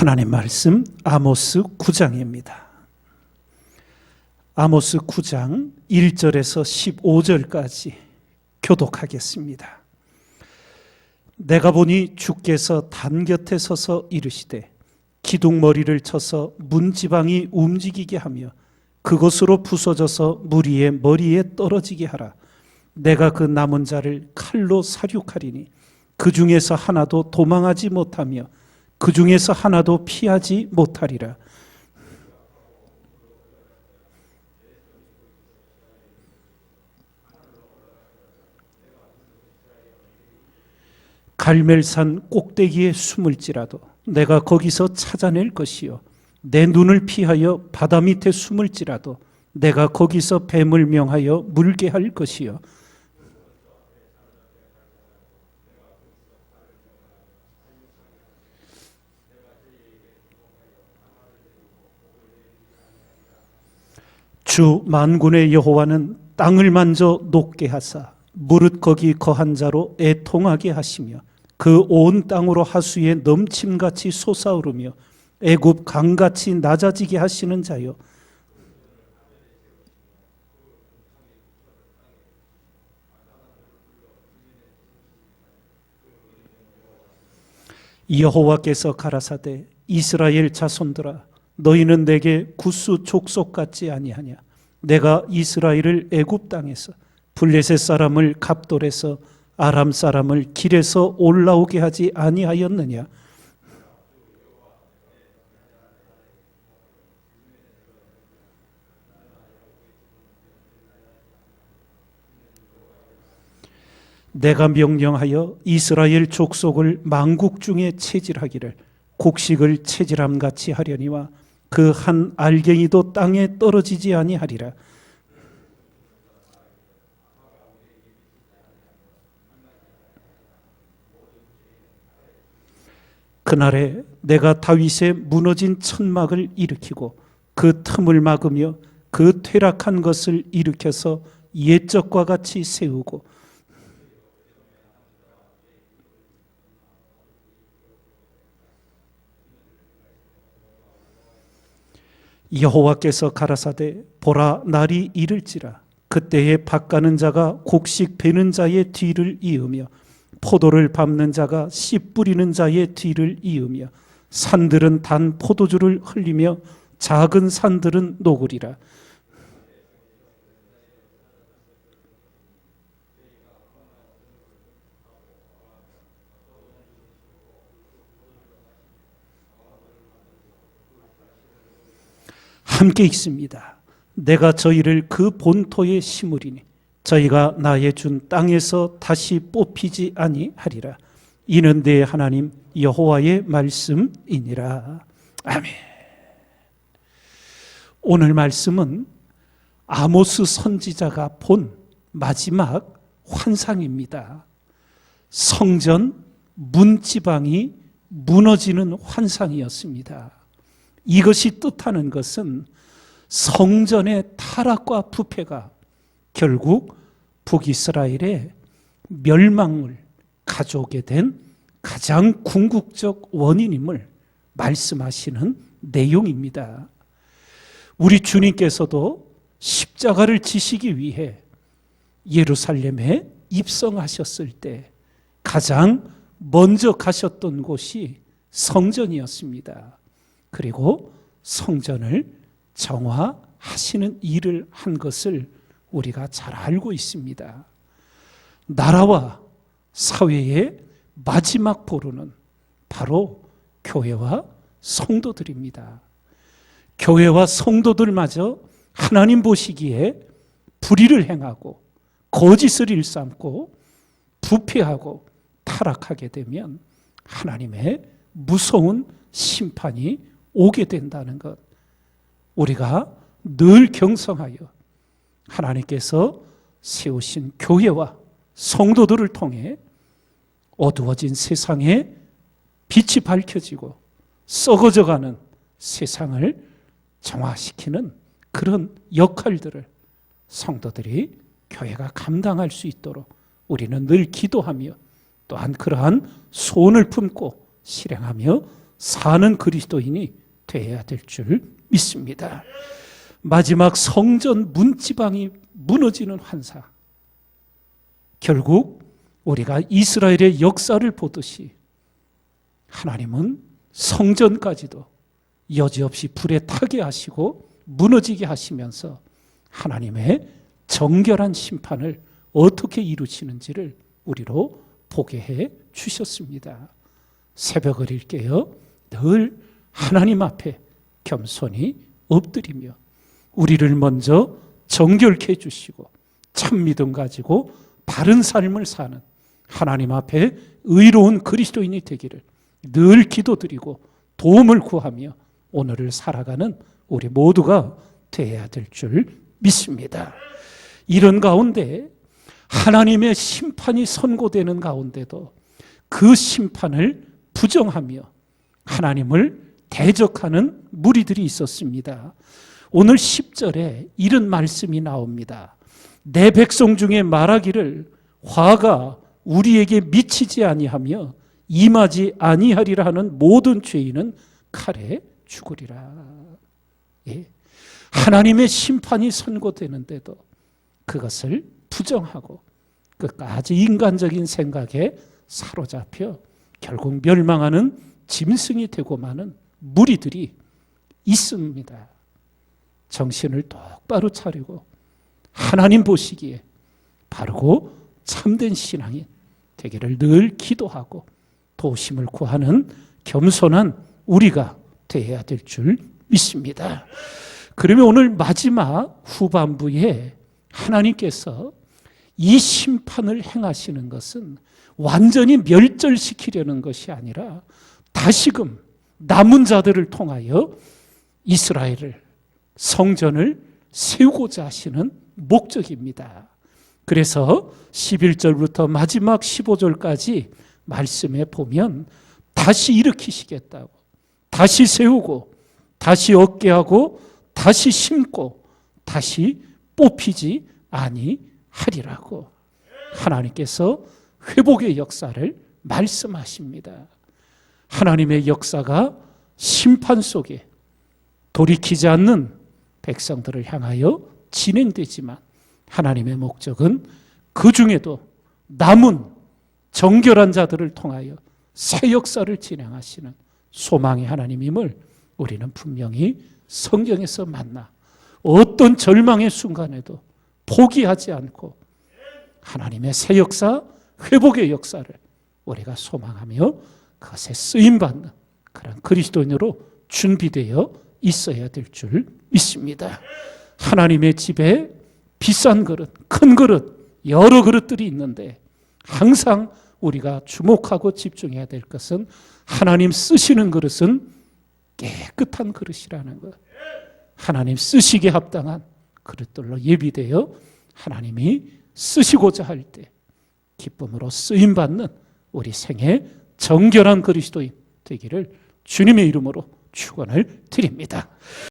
하나님 말씀 아모스 9장입니다. 아모스 9장 1절에서 15절까지 교독하겠습니다. 내가 보니 주께서 단 곁에 서서 이르시되 기둥머리를 쳐서 문지방이 움직이게 하며 그것으로 부서져서 무리의 머리에 떨어지게 하라. 내가 그 남은 자를 칼로 사륙하리니 그 중에서 하나도 도망하지 못하며 그 중에서 하나도 피하지 못하리라. 갈멜산 꼭대기에 숨을지라도 내가 거기서 찾아낼 것이요 내 눈을 피하여 바다 밑에 숨을지라도 내가 거기서 뱀을 명하여 물게 할 것이요 주 만군의 여호와는 땅을 만져 녹게 하사 무릇 거기 거한 자로 애통하게 하시며 그 온 땅으로 하수에 넘침같이 솟아오르며 애굽 강같이 낮아지게 하시는 자요 여호와께서 가라사대 이스라엘 자손들아 너희는 내게 구스 족속 같지 아니하냐. 내가 이스라엘을 애굽 땅에서 블레셋 사람을 갑돌에서 아람 사람을 길에서 올라오게 하지 아니하였느냐. 내가 명령하여 이스라엘 족속을 만국 중에 체질하기를 곡식을 체질함같이 하려니와 그 한 알갱이도 땅에 떨어지지 아니하리라. 그날에 내가 다윗의 무너진 천막을 일으키고 그 틈을 막으며 그 퇴락한 것을 일으켜서 옛적과 같이 세우고 여호와께서 가라사대 보라 날이 이를지라 그때에 밭가는 자가 곡식 베는 자의 뒤를 이으며 포도를 밟는 자가 씨 뿌리는 자의 뒤를 이으며 산들은 단 포도주를 흘리며 작은 산들은 녹으리라. 함께 있습니다. 내가 저희를 그 본토에 심으리니 저희가 나의 준 땅에서 다시 뽑히지 아니하리라. 이는 내 하나님 여호와의 말씀이니라. 아멘. 오늘 말씀은 아모스 선지자가 본 마지막 환상입니다. 성전 문지방이 무너지는 환상이었습니다. 이것이 뜻하는 것은 성전의 타락과 부패가 결국 북이스라엘의 멸망을 가져오게 된 가장 궁극적 원인임을 말씀하시는 내용입니다. 우리 주님께서도 십자가를 지시기 위해 예루살렘에 입성하셨을 때 가장 먼저 가셨던 곳이 성전이었습니다. 그리고 성전을 정화하시는 일을 한 것을 우리가 잘 알고 있습니다. 나라와 사회의 마지막 보루는 바로 교회와 성도들입니다. 교회와 성도들마저 하나님 보시기에 불의를 행하고 거짓을 일삼고 부패하고 타락하게 되면 하나님의 무서운 심판이 오게 된다는 것, 우리가 늘 경성하여 하나님께서 세우신 교회와 성도들을 통해 어두워진 세상에 빛이 밝혀지고 썩어져가는 세상을 정화시키는 그런 역할들을 성도들이 교회가 감당할 수 있도록 우리는 늘 기도하며 또한 그러한 소원을 품고 실행하며 사는 그리스도인이 되어야 될 줄 믿습니다. 마지막 성전 문지방이 무너지는 환상. 결국 우리가 이스라엘의 역사를 보듯이 하나님은 성전까지도 여지없이 불에 타게 하시고 무너지게 하시면서 하나님의 정결한 심판을 어떻게 이루시는지를 우리로 보게 해 주셨습니다. 새벽을 일깨어 늘 하나님 앞에 겸손히 엎드리며 우리를 먼저 정결케 해주시고 참 믿음 가지고 바른 삶을 사는 하나님 앞에 의로운 그리스도인이 되기를 늘 기도드리고 도움을 구하며 오늘을 살아가는 우리 모두가 되어야 될 줄 믿습니다. 이런 가운데 하나님의 심판이 선고되는 가운데도 그 심판을 부정하며 하나님을 대적하는 무리들이 있었습니다. 오늘 10절에 이런 말씀이 나옵니다. 내 백성 중에 말하기를 화가 우리에게 미치지 아니하며 임하지 아니하리라 하는 모든 죄인은 칼에 죽으리라. 예. 하나님의 심판이 선고되는데도 그것을 부정하고 끝까지 인간적인 생각에 사로잡혀 결국 멸망하는 짐승이 되고 마는 무리들이 있습니다. 정신을 똑바로 차리고 하나님 보시기에 바르고 참된 신앙인 되기를 늘 기도하고 도심을 구하는 겸손한 우리가 되어야 될 줄 믿습니다. 그러면 오늘 마지막 후반부에 하나님께서 이 심판을 행하시는 것은 완전히 멸절시키려는 것이 아니라 다시금 남은 자들을 통하여 이스라엘을 성전을 세우고자 하시는 목적입니다. 그래서 11절부터 마지막 15절까지 말씀에 보면 다시 일으키시겠다고, 다시 세우고, 다시 얻게 하고, 다시 심고, 다시 뽑히지 아니하리라고 하나님께서 회복의 역사를 말씀하십니다. 하나님의 역사가 심판 속에 돌이키지 않는 백성들을 향하여 진행되지만 하나님의 목적은 그 중에도 남은 정결한 자들을 통하여 새 역사를 진행하시는 소망의 하나님임을 우리는 분명히 성경에서 만나 어떤 절망의 순간에도 포기하지 않고 하나님의 새 역사, 회복의 역사를 우리가 소망하며 그것에 쓰임받는 그런 그리스도인으로 준비되어 있어야 될 줄 믿습니다. 하나님의 집에 비싼 그릇, 큰 그릇, 여러 그릇들이 있는데 항상 우리가 주목하고 집중해야 될 것은 하나님 쓰시는 그릇은 깨끗한 그릇이라는 것. 하나님 쓰시기에 합당한 그릇들로 예비되어 하나님이 쓰시고자 할 때 기쁨으로 쓰임받는 우리 생애 정결한 그리스도인 되기를 주님의 이름으로 축원을 드립니다.